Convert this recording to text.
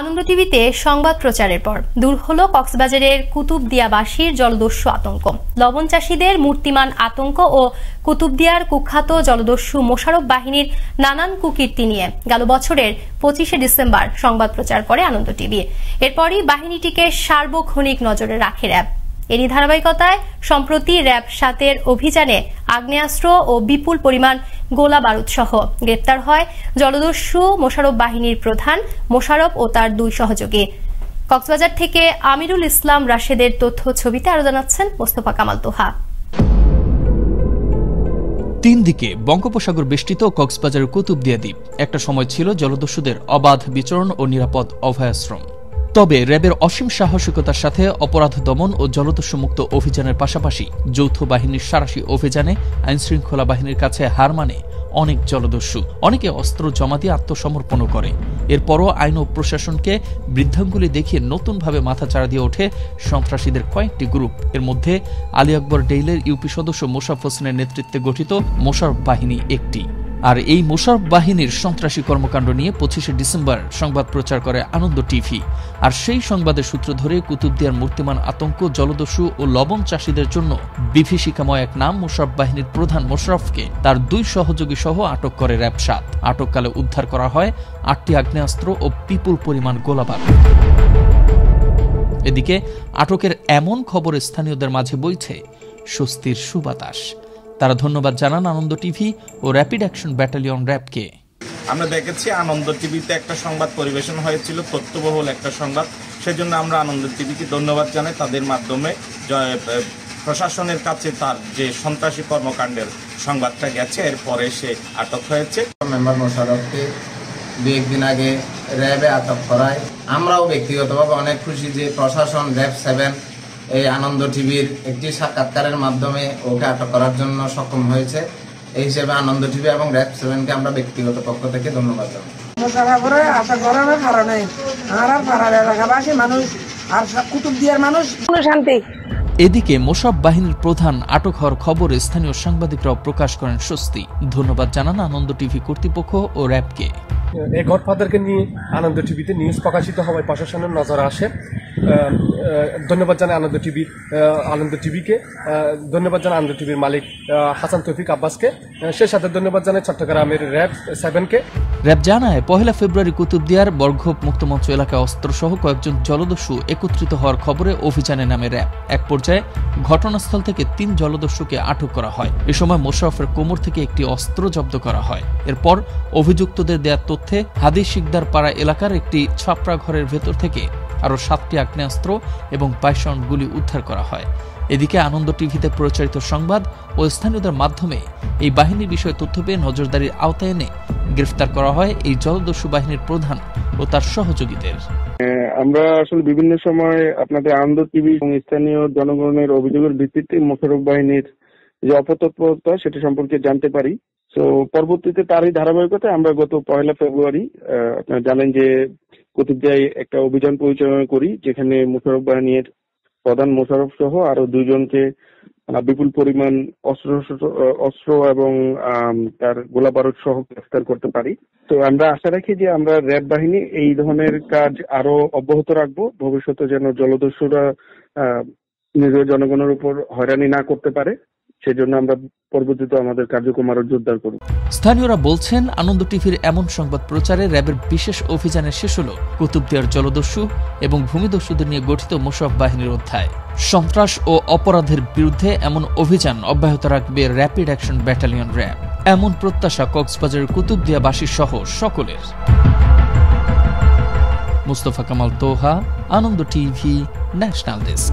আনন্দ টিভিতে সংবাদ প্রচারের পর দূর হলো কক্সবাজারের কুতুবদিয়াবাসীর জলদস্যু আতঙ্ক। লবণ চাষীদের মূর্তিমান আতঙ্ক ও কুতুবদিয়ার কুখ্যাত জলদস্যু মোশাররফ বাহিনীর নানান কুকীর্তি নিয়ে গেল বছরের 25শে ডিসেম্বর সংবাদ প্রচার করে আনন্দ টিভি। এরপরই বাহিনীটিকে সার্বক্ষণিক নজরে রাখে র্যাব। এরই ধারাবাহিকতায় সম্প্রতি র্যাব 7-এর অভিযানে আগ্নেয়াস্ত্র ও বিপুল পরিমাণ গোলা বারুদ সহ গ্রেপ্তার হয় জলদস্যু মোশাররফ বাহিনীর প্রধান মোশাররফ ও তার 2 সহযোগী। কক্সবাজার থেকে আমিরুল ইসলাম রাশেদের তথ্য ছবিতে আরো জানাচ্ছেন মোস্তফা কামাল তোহা। তিন দিকে বঙ্গোপসাগর বেষ্টিত কক্সবাজারের কুতুবদিয়া দ্বীপ একটা সময় ছিল জলদস্যুদের অবাধ বিচরণ ও নিরাপদ অভয়াশ্রম। তবে র্যাবের অসীম সাহসিকতার সাথে অপরাধ দমন ও জলদস্যু মুক্ত অভিযানের পাশাপাশি যৌথ বাহিনীর সাঁড়াশি অভিযানে আইনশৃঙ্খলা বাহিনীর কাছে হার মানে অনেক জলদস্যু। অনেকে অস্ত্র জমা দিয়ে আত্মসমর্পণও করে। এরপরও আইন ও প্রশাসনকে বৃদ্ধাঙ্গুলি দেখিয়ে নতুনভাবে মাথাচাড়া দিয়ে ওঠে সন্ত্রাসীদের কয়েকটি গ্রুপ। এর মধ্যে আলী আকবর ডেইলের ইউপি সদস্য মোশাররফ হোসেনের নেতৃত্বে গঠিত মোশাররফ বাহিনী একটি। আর এই মোশাররফ বাহিনীর সন্ত্রাসী কর্মকাণ্ড নিয়ে 25শে ডিসেম্বর সংবাদ প্রচার করে আনন্দ টিভি। আর সেই সংবাদের সূত্র ধরে কুতুবদিয়ার মূর্তিমান আতঙ্ক, জলদস্যু ও লবণ চাষীদের জন্য বিভীষিকাময় এক নাম মোশাররফ বাহিনীর প্রধান মোশাররফকে তার 2 সহযোগী সহ আটক করে র্যাব 7। আটককালে উদ্ধার করা হয় 8টি আগ্নেয়াস্ত্র ও বিপুল পরিমাণ গোলাবারুদ। এদিকে আটকের এমন খবর স্থানীয়দের মাঝে বইছে স্বস্তির সুবাতাস। তারা ধন্যবাদ জানান আনন্দ টিভি ও র্যাপিড অ্যাকশন ব্যাটালিয়ন র্যাবকে। আমরা দেখেছি আনন্দ টিভিতে একটা সংবাদ পরিবেশন হয়েছিল, তথ্যবহুল একটা সংবাদ। সেজন্য আমরা আনন্দ টিভিকে ধন্যবাদ জানাই। তাদের মাধ্যমে প্রশাসনের কাছে তার যে সন্ত্রাসী কর্মকাণ্ডের সংবাদটা গেছে, এরপরে সে আটক হয়েছে। মেম্বার মোশাররফকে 2-1 দিন আগে র্যাবে আটক করায় আমরাও ব্যক্তিগতভাবে অনেক খুশি যে প্রশাসন র্যাব 7 এই আনন্দ টিভির একটি সাক্ষাৎকারের মাধ্যমে ওকে আটক করার জন্য সক্ষম হয়েছে। এই হিসেবে আনন্দ টিভি এবং র্যাব 7কে আমরা ব্যক্তিগত পক্ষ থেকে ধন্যবাদ জানাই। এদিকে মোশাররফ বাহিনীর প্রধান আটক হওয়ার খবর স্থানীয় সাংবাদিকরাও প্রকাশ করেন স্বস্তি। ধন্যবাদ জানান আনন্দ টিভি কর্তৃপক্ষ ও র্যাবকে। এই গডফাদারকে নিয়ে আনন্দ টিভিতে নিউজ প্রকাশিত হওয়ায় প্রশাসনের নজরে আসে। ধন্যবাদ জানাই আনন্দ টিভিকে, ধন্যবাদ জানাই আনন্দ টিভির মালিক হাসান তৌফিক আব্বাসকে, সেই সাথে ধন্যবাদ জানাই চট্টগ্রামের র্যাব 7কে। র্যাব জানায় 1 ফেব্রুয়ারি কুতুবদিয়ার বরঘোপ মুক্তমঞ্চ এলাকায় অস্ত্রসহ কয়েকজন জলদস্যু একত্রিত হওয়ার খবরে অভিযানে নামে র্যাব। এক পর্যায়ে ঘটনাস্থল থেকে 3 জলদস্যুকে আটক করা হয়। এ সময় মোশাররফের কোমর থেকে একটি অস্ত্র জব্দ করা হয়। এরপর অভিযুক্তদের দেওয়ার তথ্যে হাদি শিকদার পাড়া এলাকার একটি ছাপড়া ঘরের ভেতর থেকে আরও 7টি আগ্নেয়াস্ত্র এবং 22 রাউন্ড গুলি উদ্ধার করা হয়। এদিকে আনন্দ টিভিতে প্রচারিত সংবাদ ও স্থানীয়দের মাধ্যমে এই বাহিনীর বিষয়ে তথ্য পেয়ে নজরদারির আওতায় এনে গ্রেফতার করা হয় এই জলদস্যু বাহিনীর প্রধান ও তার সহযোগীদের। আমরা আসলে বিভিন্ন সময় আপনাদের আনন্দ টিভি এবং স্থানীয় জনগণের অভিযোগের ভিত্তিতে মোশাররফ বাহিনীর যে অপতৎপরতা সেটা সম্পর্কে জানতে পারি। তো পরবর্তীতে তারই ধারাবাহিকতায় আমরা গত 1 ফেব্রুয়ারি আপনারা জানেন যে কুতুবদিয়ায় একটা অভিযান পরিচালনা করি, যেখানে মোশাররফ বাহিনীর প্রধান মোশাররফ সহ আরো 2 জনকে বিপুল পরিমাণ অস্ত্র এবং তার গোলা বারুদ সহ গ্রেফতার করতে পারি। তো আমরা আশা রাখি যে আমরা র্যাব বাহিনী এই ধরনের কাজ আরো অব্যাহত রাখবো, ভবিষ্যতে যেন জলদস্যুরা নিজের জনগণের উপর হয়রানি না করতে পারে। সেজন্য আমরা পরবর্তীতে আমাদের কার্যক্রম আরো জোরদার করব। স্থানীয়রা বলছেন আনন্দ টিভির এমন সংবাদ প্রচারে র্যাবের বিশেষ অভিযানের শেষ হল কুতুবদিয়ার জলদস্যু এবং ভূমিদস্যুদের নিয়ে গঠিত মোশাররফ বাহিনীর অধ্যায়। সন্ত্রাস ও অপরাধের বিরুদ্ধে এমন অভিযান অব্যাহত রাখবে র্যাপিড অ্যাকশন ব্যাটালিয়ন র্যাব। এমন প্রত্যাশা কক্সবাজারের কুতুবদিয়াবাসী সহ সকলের। মোস্তফা কামাল তোহা, আনন্দ টিভি, ন্যাশনাল ডেস্ক।